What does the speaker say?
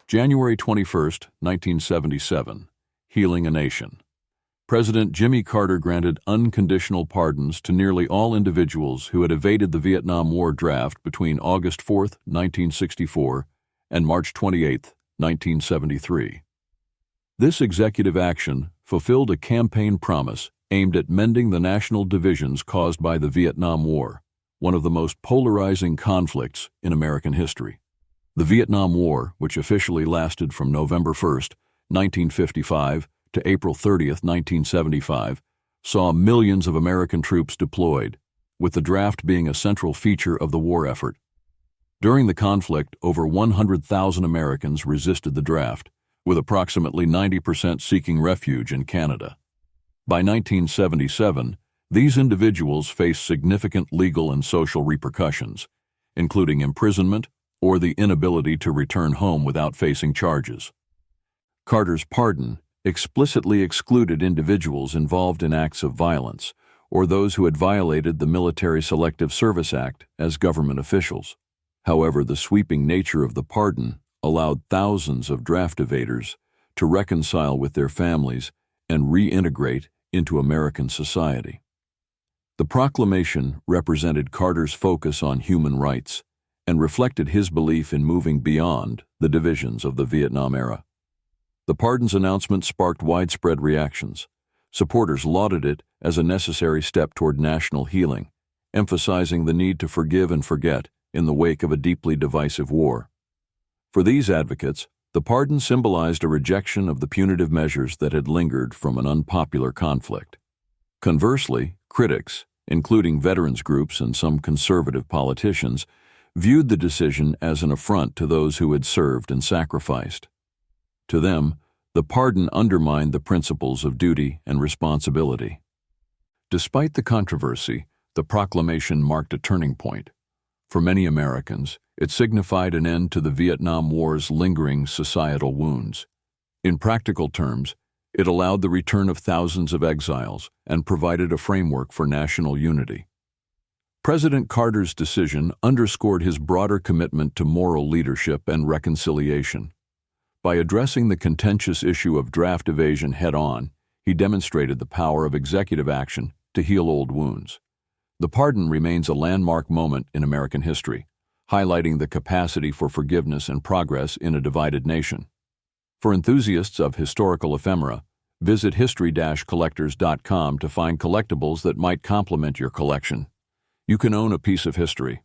January 21, 1977. Healing a Nation. President Jimmy Carter granted unconditional pardons to nearly all individuals who had evaded the Vietnam War draft between August 4, 1964 and March 28, 1973. This executive action fulfilled a campaign promise aimed at mending the national divisions caused by the Vietnam War, one of the most polarizing conflicts in American history. The Vietnam War, which officially lasted from November 1, 1955 to April 30, 1975, saw millions of American troops deployed, with the draft being a central feature of the war effort. During the conflict, over 100,000 Americans resisted the draft, with approximately 90% seeking refuge in Canada. By 1977, these individuals faced significant legal and social repercussions, including imprisonment or the inability to return home without facing charges. Carter's pardon explicitly excluded individuals involved in acts of violence or those who had violated the Military Selective Service Act as government officials. However, the sweeping nature of the pardon allowed thousands of draft evaders to reconcile with their families and reintegrate into American society. The proclamation represented Carter's focus on human rights and reflected his belief in moving beyond the divisions of the Vietnam era. The pardon's announcement sparked widespread reactions. Supporters lauded it as a necessary step toward national healing, emphasizing the need to forgive and forget in the wake of a deeply divisive war. For these advocates, the pardon symbolized a rejection of the punitive measures that had lingered from an unpopular conflict. Conversely, critics, including veterans groups and some conservative politicians, viewed the decision as an affront to those who had served and sacrificed. To them, the pardon undermined the principles of duty and responsibility. Despite the controversy, the proclamation marked a turning point. For many Americans, it signified an end to the Vietnam War's lingering societal wounds. In practical terms, it allowed the return of thousands of exiles and provided a framework for national unity. President Carter's decision underscored his broader commitment to moral leadership and reconciliation. By addressing the contentious issue of draft evasion head-on, he demonstrated the power of executive action to heal old wounds. The pardon remains a landmark moment in American history, highlighting the capacity for forgiveness and progress in a divided nation. For enthusiasts of historical ephemera, visit history-collectors.com to find collectibles that might complement your collection. You can own a piece of history,